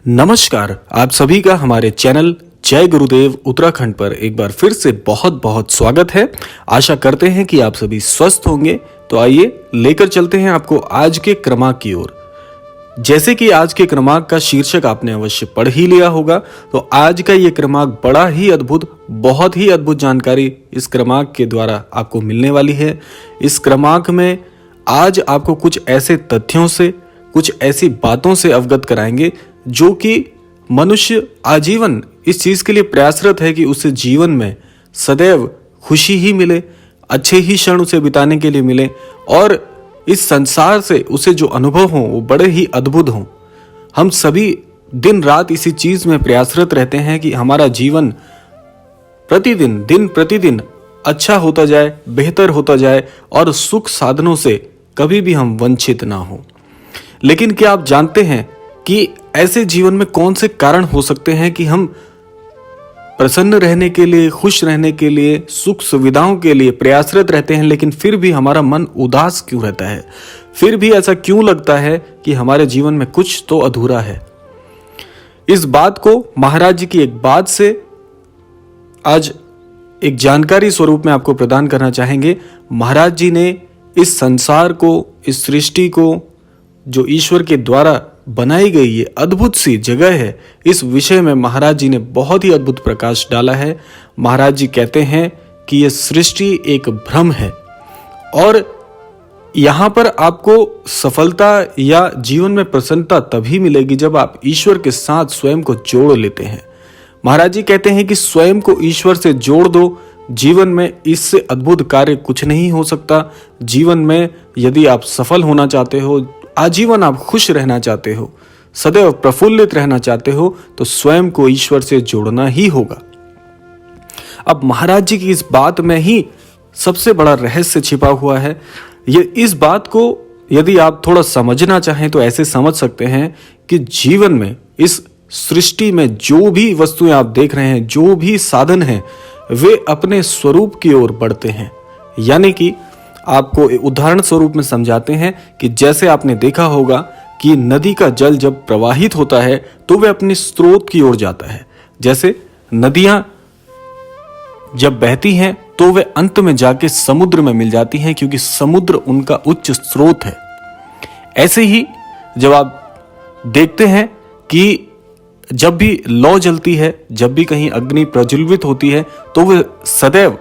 नमस्कार, आप सभी का हमारे चैनल जय गुरुदेव उत्तराखंड पर एक बार फिर से बहुत बहुत स्वागत है। आशा करते हैं कि आप सभी स्वस्थ होंगे। तो आइए लेकर चलते हैं आपको आज के क्रमांक की ओर। जैसे कि आज के क्रमांक का शीर्षक आपने अवश्य पढ़ ही लिया होगा, तो आज का ये क्रमांक बड़ा ही अद्भुत, बहुत ही अद्भुत जानकारी इस क्रमांक के द्वारा आपको मिलने वाली है। इस क्रमांक में आज आपको कुछ ऐसे तथ्यों से, कुछ ऐसी बातों से अवगत कराएंगे जो कि मनुष्य आजीवन इस चीज के लिए प्रयासरत है कि उसे जीवन में सदैव खुशी ही मिले, अच्छे ही क्षण उसे बिताने के लिए मिले और इस संसार से उसे जो अनुभव हो वो बड़े ही अद्भुत हों। हम सभी दिन रात इसी चीज में प्रयासरत रहते हैं कि हमारा जीवन प्रतिदिन दिन प्रतिदिन अच्छा होता जाए, बेहतर होता जाए और सुख साधनों से कभी भी हम वंचित ना हो। लेकिन क्या आप जानते हैं कि ऐसे जीवन में कौन से कारण हो सकते हैं कि हम प्रसन्न रहने के लिए, खुश रहने के लिए, सुख सुविधाओं के लिए प्रयासरत रहते हैं, लेकिन फिर भी हमारा मन उदास क्यों रहता है? फिर भी ऐसा क्यों लगता है कि हमारे जीवन में कुछ तो अधूरा है? इस बात को महाराज जी की एक बात से आज एक जानकारी स्वरूप में आपको प्रदान करना चाहेंगे। महाराज जी ने इस संसार को, इस सृष्टि को, जो ईश्वर के द्वारा बनाई गई ये अद्भुत सी जगह है, इस विषय में महाराज जी ने बहुत ही अद्भुत प्रकाश डाला है। महाराज जी कहते हैं कि ये सृष्टि एक भ्रम है और यहाँ पर आपको सफलता या जीवन में प्रसन्नता तभी मिलेगी जब आप ईश्वर के साथ स्वयं को जोड़ लेते हैं। महाराज जी कहते हैं कि स्वयं को ईश्वर से जोड़ दो, जीवन में इससे अद्भुत कार्य कुछ नहीं हो सकता। जीवन में यदि आप सफल होना चाहते हो, आजीवन आप खुश रहना चाहते हो, सदैव प्रफुल्लित रहना चाहते हो, तो स्वयं को ईश्वर से जोड़ना ही होगा। अब महाराज जी की इस बात में ही सबसे बड़ा रहस्य छिपा हुआ है। ये इस बात को यदि आप थोड़ा समझना चाहें तो ऐसे समझ सकते हैं कि जीवन में, इस सृष्टि में जो भी वस्तुएं आप देख रहे हैं, जो भी साधन हैं, वे अपने स्वरूप की ओर बढ़ते हैं। यानी कि आपको उदाहरण स्वरूप में समझाते हैं कि जैसे आपने देखा होगा कि नदी का जल जब प्रवाहित होता है तो वह अपने स्रोत की ओर जाता है। जैसे नदियां जब बहती हैं तो वे अंत में जाके समुद्र में मिल जाती हैं, क्योंकि समुद्र उनका उच्च स्रोत है। ऐसे ही जब आप देखते हैं कि जब भी लौ जलती है, जब भी कहीं अग्नि प्रज्वलित होती है, तो वह सदैव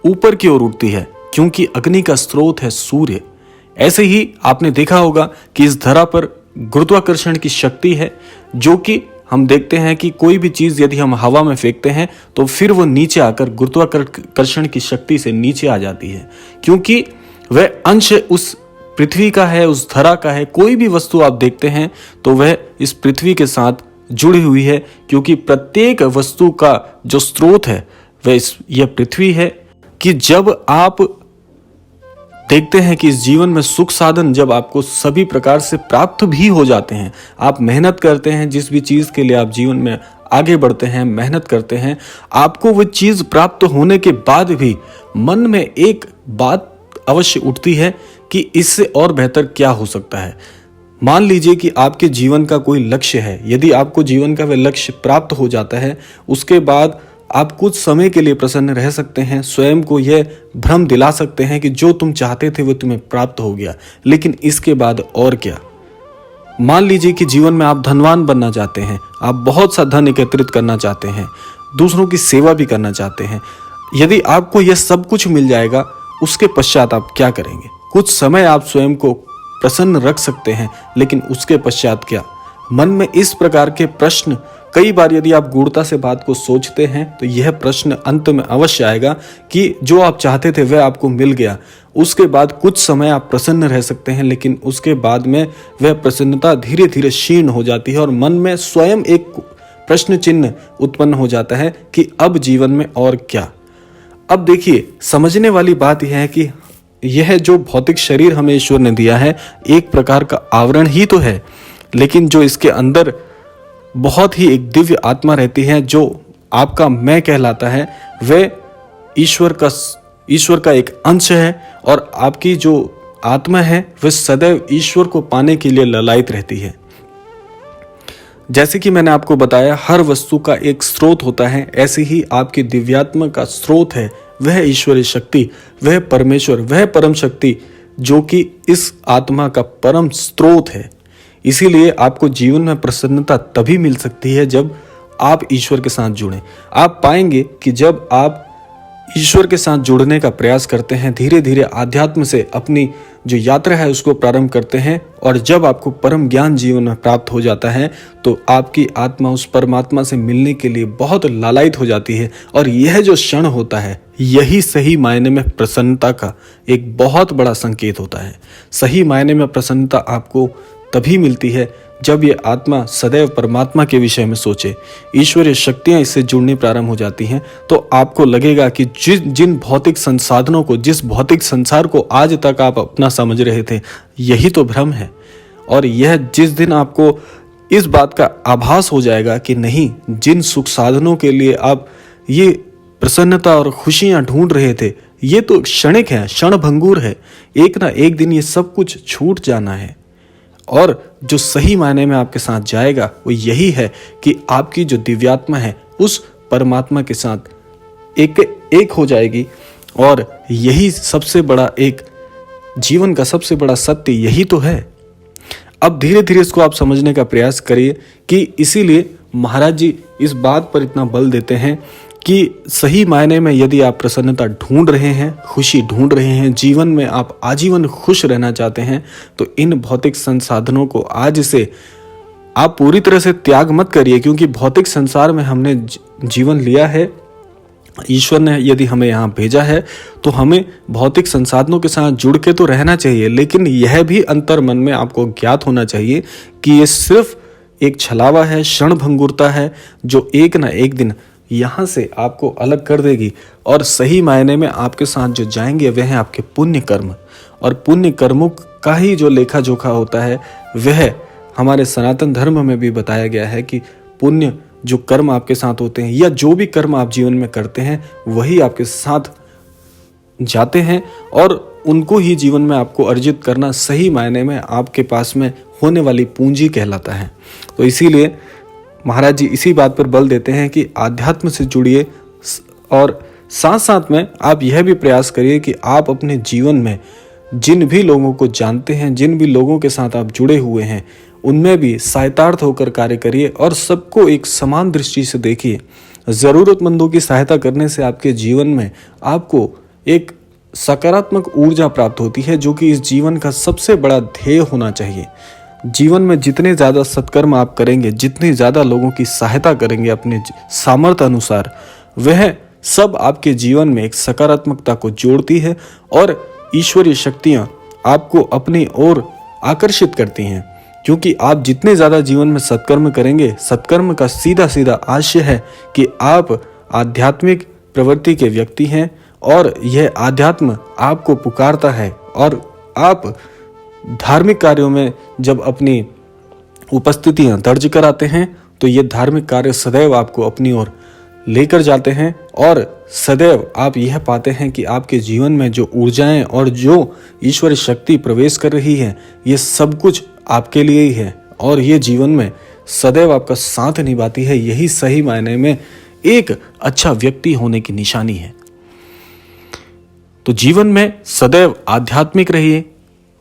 ऊपर की ओर उठती है, क्योंकि अग्नि का स्रोत है सूर्य। ऐसे ही आपने देखा होगा कि इस धरा पर गुरुत्वाकर्षण की शक्ति है, जो कि हम देखते हैं कि कोई भी चीज यदि हम हवा में फेंकते हैं तो फिर वो नीचे आकर गुरुत्वाकर्षण की शक्ति से नीचे आ जाती है, क्योंकि वह अंश उस पृथ्वी का है, उस धरा का है। कोई भी वस्तु आप देखते हैं तो वह इस पृथ्वी के साथ जुड़ी हुई है, क्योंकि प्रत्येक वस्तु का जो स्रोत है वह यह पृथ्वी है। कि जब आप देखते हैं कि इस जीवन में सुख साधन जब आपको सभी प्रकार से प्राप्त भी हो जाते हैं, आप मेहनत करते हैं, जिस भी चीज के लिए आप जीवन में आगे बढ़ते हैं, मेहनत करते हैं, आपको वो चीज प्राप्त होने के बाद भी मन में एक बात अवश्य उठती है कि इससे और बेहतर क्या हो सकता है। मान लीजिए कि आपके जीवन का कोई लक्ष्य है, यदि आपको जीवन का वह लक्ष्य प्राप्त हो जाता है, उसके बाद आप कुछ समय के लिए प्रसन्न रह सकते हैं, स्वयं को यह भ्रम दिला सकते हैं कि जो तुम चाहते थे वो तुम्हें प्राप्त हो गया, लेकिन इसके बाद और क्या। मान लीजिए कि जीवन में आप धनवान बनना चाहते हैं, आप बहुत सा धन एकत्रित करना चाहते हैं, दूसरों की सेवा भी करना चाहते हैं। यदि आपको यह सब कुछ मिल जाएगा, उसके पश्चात आप क्या करेंगे? कुछ समय आप स्वयं को प्रसन्न रख सकते हैं, लेकिन उसके पश्चात क्या? मन में इस प्रकार के प्रश्न कई बार, यदि आप गूढ़ता से बात को सोचते हैं तो यह प्रश्न अंत में अवश्य आएगा कि जो आप चाहते थे वह आपको मिल गया, उसके बाद कुछ समय आप प्रसन्न रह सकते हैं, लेकिन उसके बाद में वह प्रसन्नता धीरे धीरे क्षीण हो जाती है और मन में स्वयं एक प्रश्न चिन्ह उत्पन्न हो जाता है कि अब जीवन में और क्या। अब देखिए, समझने वाली बात यह है कि यह जो भौतिक शरीर हमें ईश्वर ने दिया है एक प्रकार का आवरण ही तो है, लेकिन जो इसके अंदर बहुत ही एक दिव्य आत्मा रहती है, जो आपका मैं कहलाता है, वह ईश्वर का एक अंश है और आपकी जो आत्मा है वह सदैव ईश्वर को पाने के लिए ललायित रहती है। जैसे कि मैंने आपको बताया, हर वस्तु का एक स्रोत होता है, ऐसे ही आपकी दिव्यात्मा का स्रोत है वह ईश्वरीय शक्ति, वह परमेश्वर, वह परम शक्ति जो कि इस आत्मा का परम स्रोत है। इसीलिए आपको जीवन में प्रसन्नता तभी मिल सकती है जब आप ईश्वर के साथ जुड़ें। आप पाएंगे कि जब आप ईश्वर के साथ जुड़ने का प्रयास करते हैं, धीरे धीरे आध्यात्म से अपनी जो यात्रा है उसको प्रारंभ करते हैं, और जब आपको परम ज्ञान जीवन में प्राप्त हो जाता है तो आपकी आत्मा उस परमात्मा से मिलने के लिए बहुत लालायित हो जाती है। और यह जो क्षण होता है, यही सही मायने में प्रसन्नता का एक बहुत बड़ा संकेत होता है। सही मायने में प्रसन्नता आपको तभी मिलती है जब ये आत्मा सदैव परमात्मा के विषय में सोचे, ईश्वरीय शक्तियां इससे जुड़नी प्रारंभ हो जाती हैं, तो आपको लगेगा कि जिन भौतिक संसाधनों को, जिस भौतिक संसार को आज तक आप अपना समझ रहे थे, यही तो भ्रम है। और यह जिस दिन आपको इस बात का आभास हो जाएगा कि नहीं, जिन सुख साधनों के लिए आप ये प्रसन्नता और खुशियां ढूंढ रहे थे, ये तो क्षणिक है, क्षणभंगुर है, एक ना एक दिन ये सब कुछ छूट जाना है। और जो सही मायने में आपके साथ जाएगा वो यही है कि आपकी जो दिव्यात्मा है उस परमात्मा के साथ एक हो जाएगी। और यही सबसे बड़ा एक जीवन का सबसे बड़ा सत्य यही तो है। अब धीरे धीरे इसको आप समझने का प्रयास करिए कि इसीलिए महाराज जी इस बात पर इतना बल देते हैं कि सही मायने में यदि आप प्रसन्नता ढूंढ रहे हैं, खुशी ढूंढ रहे हैं, जीवन में आप आजीवन खुश रहना चाहते हैं, तो इन भौतिक संसाधनों को आज से आप पूरी तरह से त्याग मत करिए, क्योंकि भौतिक संसार में हमने जीवन लिया है। ईश्वर ने यदि हमें यहाँ भेजा है तो हमें भौतिक संसाधनों के साथ जुड़ के तो रहना चाहिए, लेकिन यह भी अंतर मन में आपको ज्ञात होना चाहिए कि ये सिर्फ एक छलावा है, क्षणभंगुरता है, जो एक ना एक दिन यहाँ से आपको अलग कर देगी। और सही मायने में आपके साथ जो जाएंगे वह है आपके पुण्य कर्म, और पुण्य कर्मों का ही जो लेखा जोखा होता है वह हमारे सनातन धर्म में भी बताया गया है कि पुण्य जो कर्म आपके साथ होते हैं या जो भी कर्म आप जीवन में करते हैं वही आपके साथ जाते हैं, और उनको ही जीवन में आपको अर्जित करना सही मायने में आपके पास में होने वाली पूंजी कहलाता है। तो इसीलिए महाराज जी इसी बात पर बल देते हैं कि आध्यात्म से जुड़िए, और साथ साथ में आप यह भी प्रयास करिए कि आप अपने जीवन में जिन भी लोगों को जानते हैं, जिन भी लोगों के साथ आप जुड़े हुए हैं, उनमें भी सहायतार्थ होकर कार्य करिए और सबको एक समान दृष्टि से देखिए। ज़रूरतमंदों की सहायता करने से आपके जीवन में आपको एक सकारात्मक ऊर्जा प्राप्त होती है, जो कि इस जीवन का सबसे बड़ा ध्येय होना चाहिए। जीवन में जितने ज़्यादा सत्कर्म आप करेंगे, जितनी ज़्यादा लोगों की सहायता करेंगे अपने सामर्थ्य अनुसार, वह सब आपके जीवन में एक सकारात्मकता को जोड़ती है और ईश्वरीय शक्तियाँ आपको अपनी ओर आकर्षित करती हैं। क्योंकि आप जितने ज़्यादा जीवन में सत्कर्म करेंगे, सत्कर्म का सीधा सीधा आशय है कि आप आध्यात्मिक प्रवृत्ति के व्यक्ति हैं, और यह आध्यात्म आपको पुकारता है, और आप धार्मिक कार्यों में जब अपनी उपस्थितियां दर्ज कराते हैं तो ये धार्मिक कार्य सदैव आपको अपनी ओर लेकर जाते हैं, और सदैव आप यह पाते हैं कि आपके जीवन में जो ऊर्जाएं और जो ईश्वरीय शक्ति प्रवेश कर रही है, ये सब कुछ आपके लिए ही है, और ये जीवन में सदैव आपका साथ निभाती है। यही सही मायने में एक अच्छा व्यक्ति होने की निशानी है। तो जीवन में सदैव आध्यात्मिक रहिए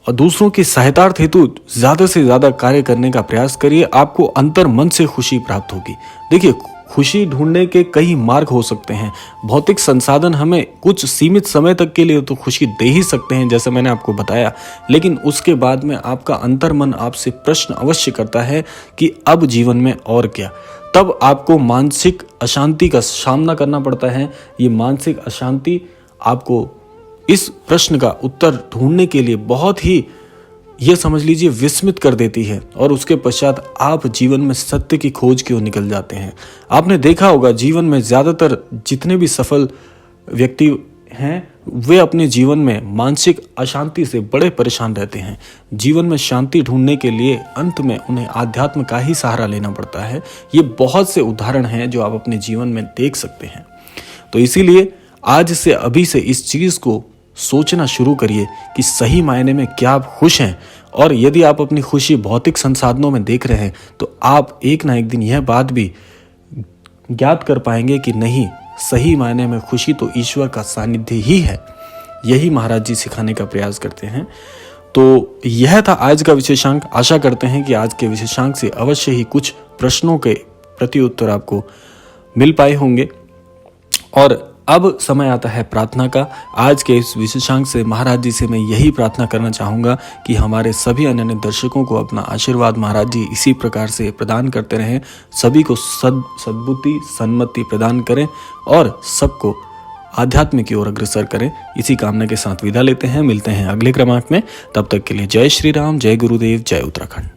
और दूसरों की सहायतार्थ हेतु ज्यादा से ज्यादा कार्य करने का प्रयास करिए। आपको अंतर मन से खुशी प्राप्त होगी। देखिए, खुशी ढूंढने के कई मार्ग हो सकते हैं। भौतिक संसाधन हमें कुछ सीमित समय तक के लिए तो खुशी दे ही सकते हैं, जैसे मैंने आपको बताया, लेकिन उसके बाद में आपका अंतर मन आपसे प्रश्न अवश्य करता है कि अब जीवन में और क्या। तब आपको मानसिक अशांति का सामना करना पड़ता है। ये मानसिक अशांति आपको इस प्रश्न का उत्तर ढूंढने के लिए बहुत ही, ये समझ लीजिए, विस्मित कर देती है, और उसके पश्चात आप जीवन में सत्य की खोज की ओर निकल जाते हैं। आपने देखा होगा जीवन में ज़्यादातर जितने भी सफल व्यक्ति हैं वे अपने जीवन में मानसिक अशांति से बड़े परेशान रहते हैं। जीवन में शांति ढूंढने के लिए अंत में उन्हें आध्यात्म का ही सहारा लेना पड़ता है। ये बहुत से उदाहरण हैं जो आप अपने जीवन में देख सकते हैं। तो इसीलिए आज से अभी से इस चीज़ को सोचना शुरू करिए कि सही मायने में क्या आप खुश हैं। और यदि आप अपनी खुशी भौतिक संसाधनों में देख रहे हैं तो आप एक ना एक दिन यह बात भी ज्ञात कर पाएंगे कि नहीं, सही मायने में खुशी तो ईश्वर का सानिध्य ही है। यही महाराज जी सिखाने का प्रयास करते हैं। तो यह था आज का विशेषांक। आशा करते हैं कि आज के विशेषांक से अवश्य ही कुछ प्रश्नों के प्रति उत्तर आपको मिल पाए होंगे। और अब समय आता है प्रार्थना का। आज के इस विशेषांक से महाराज जी से मैं यही प्रार्थना करना चाहूँगा कि हमारे सभी अन्य दर्शकों को अपना आशीर्वाद महाराज जी इसी प्रकार से प्रदान करते रहें, सभी को सद्बुद्धि सन्मति प्रदान करें और सबको आध्यात्म की ओर अग्रसर करें। इसी कामना के साथ विदा लेते हैं। मिलते हैं अगले क्रमांक में। तब तक के लिए जय श्री राम, जय गुरुदेव, जय उत्तराखंड।